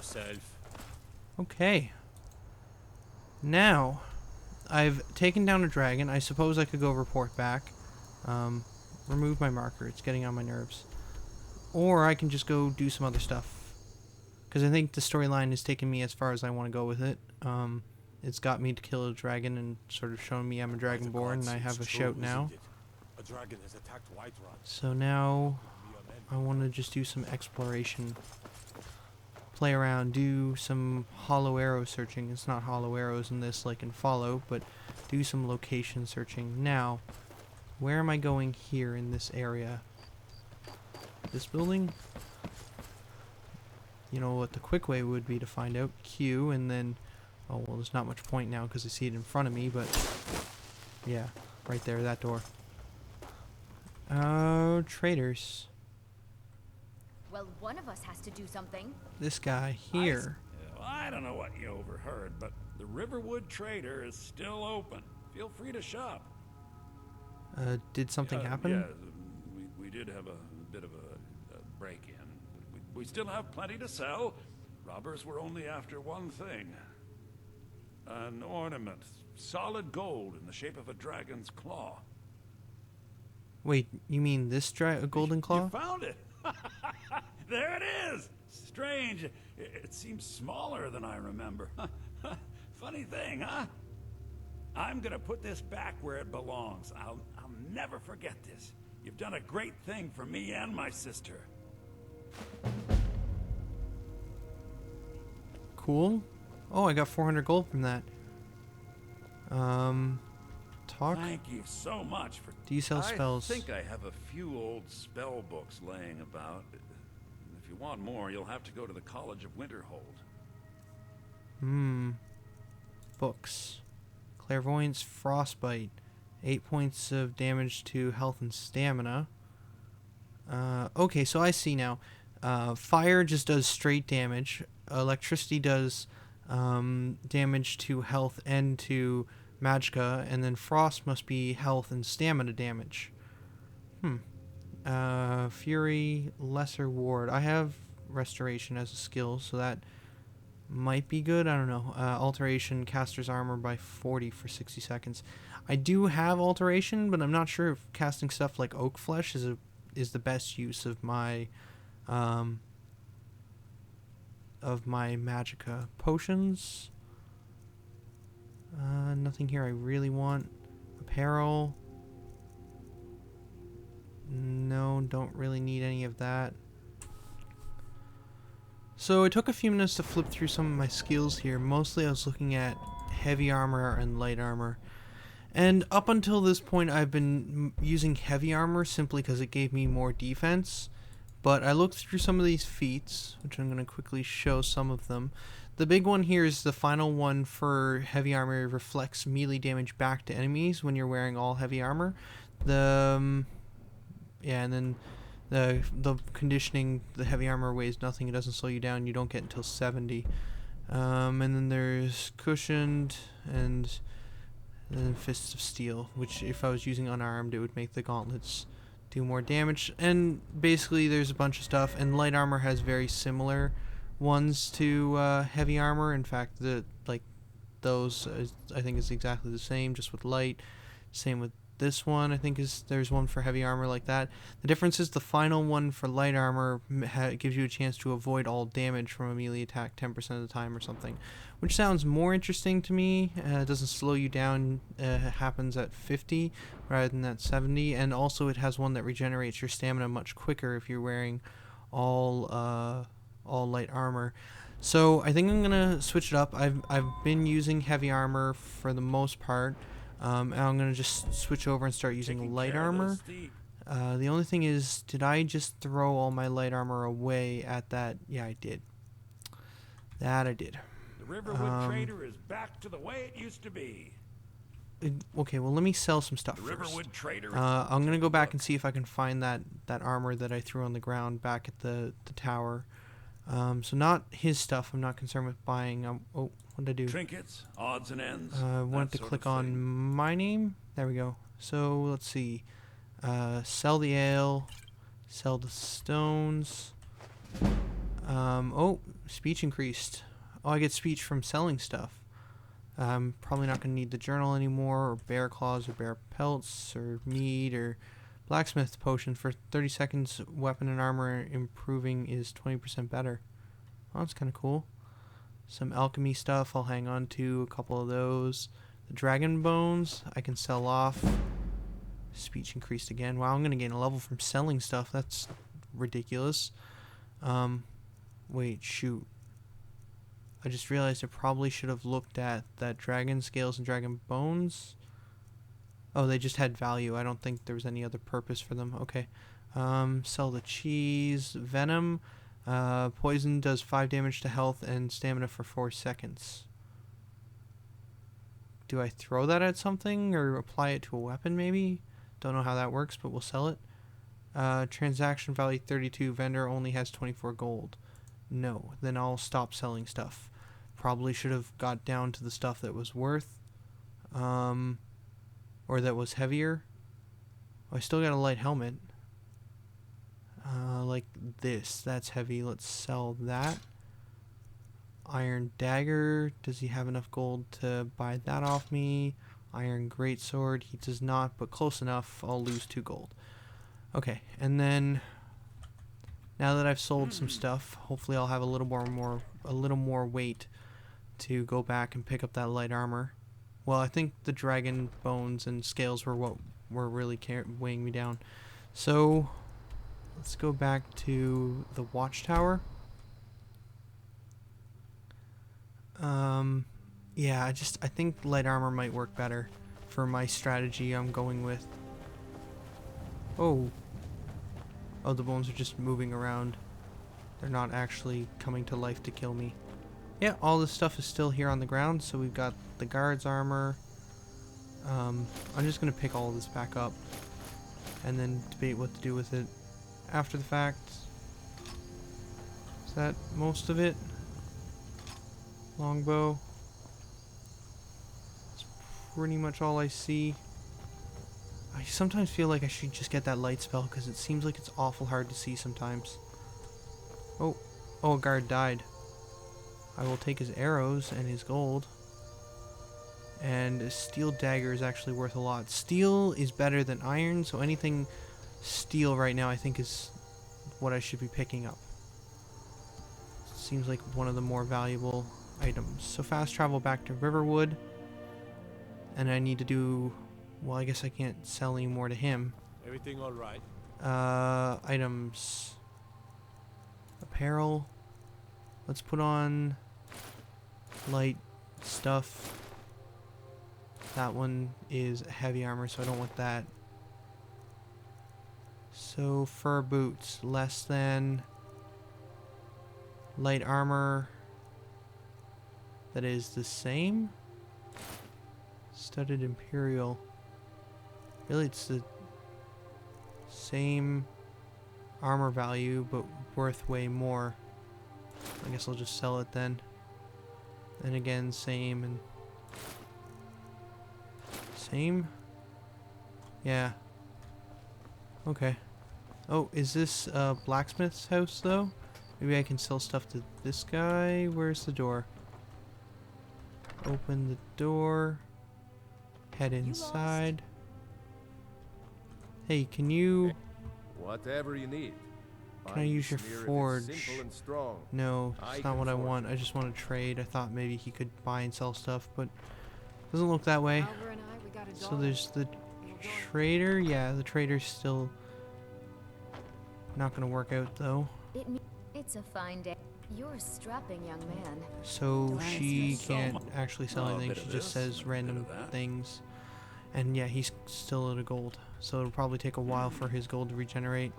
yourself. Okay. Now, I've taken down a dragon. I suppose I could go report back. Remove my marker. It's getting on my nerves. Or I can just go do some other stuff. Because I think the storyline has taken me as far as I want to go with it. It's got me to kill a dragon and sort of shown me I'm a dragonborn and I have a shout now. A dragon has attacked Whiterun. So now I want to just do some exploration. Play around, do some hollow arrow searching. It's not hollow arrows in this like in Fallout, but do some location searching. Now, where am I going here in this area? This building? You know what the quick way would be to find out. Q, and then... Oh, well, there's not much point now because I see it in front of me, but... Yeah, right there, that door. Oh, traders. Well, one of us has to do something. This guy here. I don't know what you overheard, but the Riverwood Trader is still open. Feel free to shop. Did something happen? Yeah, we did have a bit of a break-in. We still have plenty to sell. Robbers were only after one thing. An ornament. Solid gold in the shape of a dragon's claw. Wait, you mean this golden claw? You found it! There it is! Strange. It seems smaller than I remember. Funny thing, huh? I'm gonna put this back where it belongs. I'll never forget this. You've done a great thing for me and my sister. Cool. Oh, I got 400 gold from that. Talk? Thank you so much for... Do you sell spells? I think I have a few old spell books laying about. If you want more, you'll have to go to the College of Winterhold. Books. Clairvoyance, Frostbite. 8 points of damage to health and stamina. Okay, so I see now. Fire just does straight damage. Electricity does damage to health and to magicka, and then frost must be health and stamina damage. Fury, lesser ward. I have restoration as a skill, so that might be good. I don't know. Alteration, caster's armor by 40 for 60 seconds. I do have alteration, but I'm not sure if casting stuff like oak flesh is the best use of my magicka. Potions. Nothing here I really want. Apparel. No, don't really need any of that. So it took a few minutes to flip through some of my skills here. Mostly I was looking at heavy armor and light armor. And up until this point I've been using heavy armor simply because it gave me more defense. But I looked through some of these feats, which I'm going to quickly show some of them. The big one here is the final one for heavy armor. Reflects melee damage back to enemies when you're wearing all heavy armor. And then the conditioning, the heavy armor weighs nothing. It doesn't slow you down. You don't get until 70. And then there's cushioned and then fists of steel, which if I was using unarmed, it would make the gauntlets do more damage. And basically there's a bunch of stuff, and light armor has very similar ones to heavy armor. In fact, those I think is exactly the same, just with light. Same with this one. I think there's one for heavy armor like that. The difference is the final one for light armor gives you a chance to avoid all damage from a melee attack 10% of the time or something, which sounds more interesting to me. It doesn't slow you down. It happens at 50 rather than at 70, and also it has one that regenerates your stamina much quicker if you're wearing all light armor. So I think I'm gonna switch it up. I've been using heavy armor for the most part. And I'm going to just switch over and start using light armor. The only thing is, did I just throw all my light armor away at that? Yeah, I did. That I did. The Riverwood Trader is back to the way it used to be. Okay, well, let me sell some stuff The first. Riverwood Trader. I'm going to go back and see if I can find that armor that I threw on the ground back at the tower. So not his stuff. I'm not concerned with buying. Oh, what did I do? Trinkets, odds and ends. I wanted to click on my name. There we go. So let's see. Sell the ale. Sell the stones. speech increased. Oh, I get speech from selling stuff. Probably not going to need the journal anymore, or bear claws, or bear pelts, or meat, or blacksmith potion. For 30 seconds, weapon and armor improving is 20% better. Well, that's kind of cool. Some alchemy stuff, I'll hang on to a couple of those. The dragon bones, I can sell off. Speech increased again. Wow, I'm going to gain a level from selling stuff. That's ridiculous. Wait, shoot. I just realized I probably should have looked at that dragon scales and dragon bones. Oh, they just had value. I don't think there was any other purpose for them. Okay. Sell the cheese. Venom. Poison does 5 damage to health and stamina for 4 seconds. Do I throw that at something or apply it to a weapon maybe? Don't know how that works, but we'll sell it. Transaction value 32. Vendor only has 24 gold. No, then I'll stop selling stuff. Probably should have got down to the stuff that was worth. Or that was heavier. Oh, I still got a light helmet. Like this. That's heavy. Let's sell that. Iron dagger. Does he have enough gold to buy that off me? Iron greatsword. He does not, but close enough. I'll lose 2 gold. Okay, and then now that I've sold some stuff, hopefully I'll have a little more weight to go back and pick up that light armor. Well, I think the dragon bones and scales were what were really weighing me down. So let's go back to the watchtower. Yeah, I think light armor might work better for my strategy I'm going with. Oh, the bones are just moving around. They're not actually coming to life to kill me. Yeah, all this stuff is still here on the ground. So we've got the guard's armor. I'm just going to pick all of this back up and then debate what to do with it after the fact. Is that most of it? Longbow. That's pretty much all I see. I sometimes feel like I should just get that light spell because it seems like it's awful hard to see sometimes. Oh, a guard died. I will take his arrows and his gold. And a steel dagger is actually worth a lot. Steel is better than iron, so anything steel right now I think is what I should be picking up. Seems like one of the more valuable items. So fast travel back to Riverwood. And I need to do... Well, I guess I can't sell any more to him. Everything all right? Items. Apparel. Let's put on light stuff. That one is heavy armor, so I don't want that. So fur boots, less than. Light armor. That is the same. Studded Imperial. Really, it's the same armor value, but worth way more. I guess I'll just sell it then. And again, same and same. Yeah. Okay. Oh, is this blacksmith's house though? Maybe I can sell stuff to this guy. Where's the door? Open the door. Head inside. Hey, can you... Whatever you need. Can I use your forge? No, it's not what I want. I just want to trade. I thought maybe he could buy and sell stuff, but doesn't look that way. So there's the trader. Yeah, the trader's still not going to work out though. It's a fine day. You're a strapping young man. So she can't actually sell anything. She just says random things. And yeah, he's still at a gold. So it'll probably take a while for his gold to regenerate.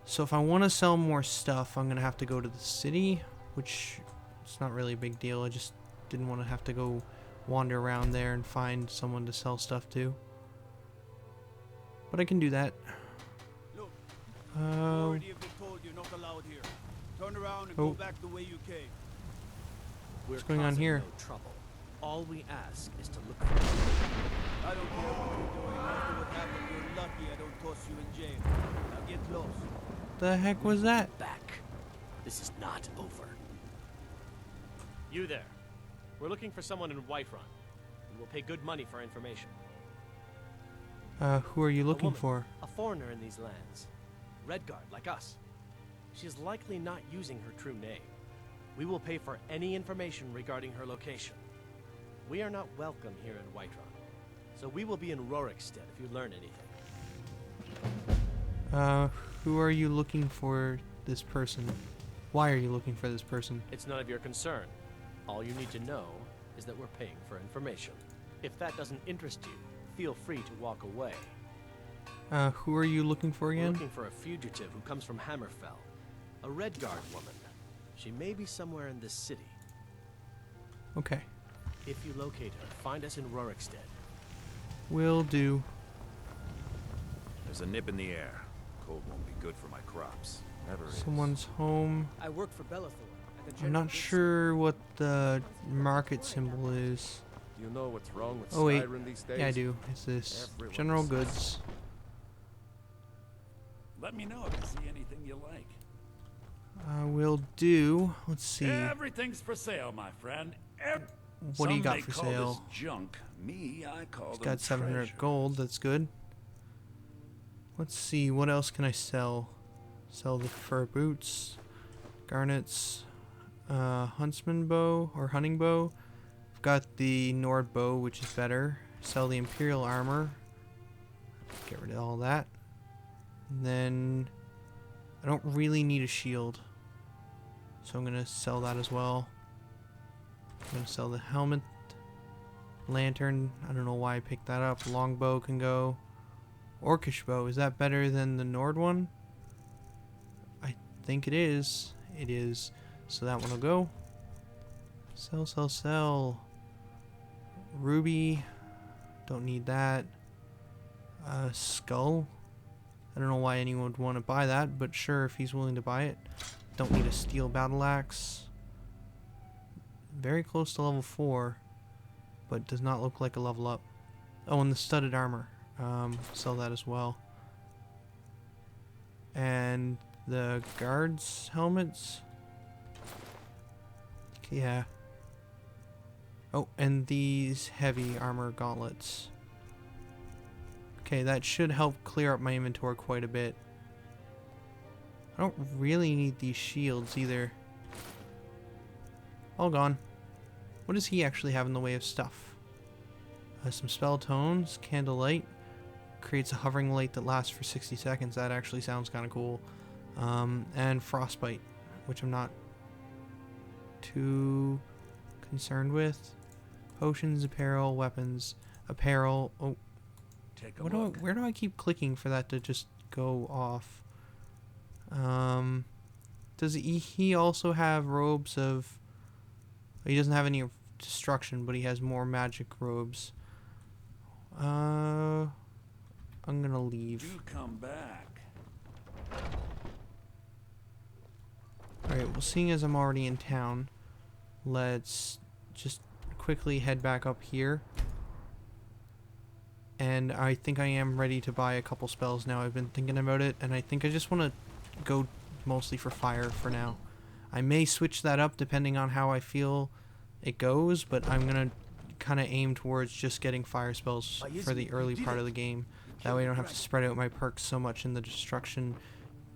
So if I want to sell more stuff, I'm going to have to go to the city, which it's not really a big deal. I just didn't want to have to go wander around there and find someone to sell stuff to. But I can do that. Look, already have been told you're not allowed here. Turn around and go back the way you came. What's going on here? No trouble. All we ask is to look for you. I don't care what you're doing. After what happened, you're lucky I don't toss you in jail. Now get lost. The heck was that? Back. This is not over. You there. We're looking for someone in Whiterun. And we'll pay good money for information. Who are you A looking woman, for? a foreigner in these lands. Redguard, like us. She is likely not using her true name. We will pay for any information regarding her location. We are not welcome here in Whiterun, so we will be in Rorikstead if you learn anything. Who are you looking for this person? Why are you looking for this person? It's none of your concern. All you need to know is that we're paying for information. If that doesn't interest you, feel free to walk away. Who are you looking for We're again? looking for a fugitive who comes from Hammerfell. A Redguard woman. She may be somewhere in this city. Okay. If you locate her, find us in Rorikstead. Will do. There's a nip in the air. Cold won't be good for my crops. Never is. Someone's home. I work for Bellathor. I'm not sure what the market symbol is. Do you know what's wrong with Oh wait, Skyrim these days? yeah I do. It's this Everyone general sucks. goods. Let me know if you see anything you like. Will do. Let's see. Everything's for sale, my friend. What do you Some got may for call sale? this junk. Me, I call It's them got 700 treasure. gold. That's good. Let's see. What else can I sell? Sell the fur boots, garnets, huntsman bow or hunting bow. I've got the Nord bow, which is better. Sell the imperial armor. Get rid of all that. And then I don't really need a shield, so I'm gonna sell that as well. I'm gonna sell the helmet, lantern. I don't know why I picked that up. Longbow can go. Orcish bow, is that better than the Nord one? I think it is. It is. So that one will go. Sell, sell, sell. Ruby. Don't need that. Skull. I don't know why anyone would want to buy that, but sure, if he's willing to buy it. Don't need a steel battle axe. Very close to level 4, but does not look like a level up. Oh, and the studded armor. Sell that as well. And the guards' helmets. Yeah. Oh, and these heavy armor gauntlets. Okay, that should help clear up my inventory quite a bit. I don't really need these shields either. All gone. What does he actually have in the way of stuff? Some spell tones, candlelight. Creates a hovering light that lasts for 60 seconds. That actually sounds kind of cool. And frostbite, which I'm not too concerned with. Potions, apparel, weapons, apparel. Oh, Take a what look. where do I keep clicking for that to just go off? Does he also have robes of... He doesn't have any of destruction, but he has more magic robes. I'm gonna leave. Do come back. Alright, well, seeing as I'm already in town, let's just quickly head back up here. And I think I am ready to buy a couple spells now. I've been thinking about it, and I think I just want to go mostly for fire for now. I may switch that up depending on how I feel it goes, but I'm going to kind of aim towards just getting fire spells for the early part of the game. That way I don't have to spread out my perks so much in the destruction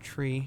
tree.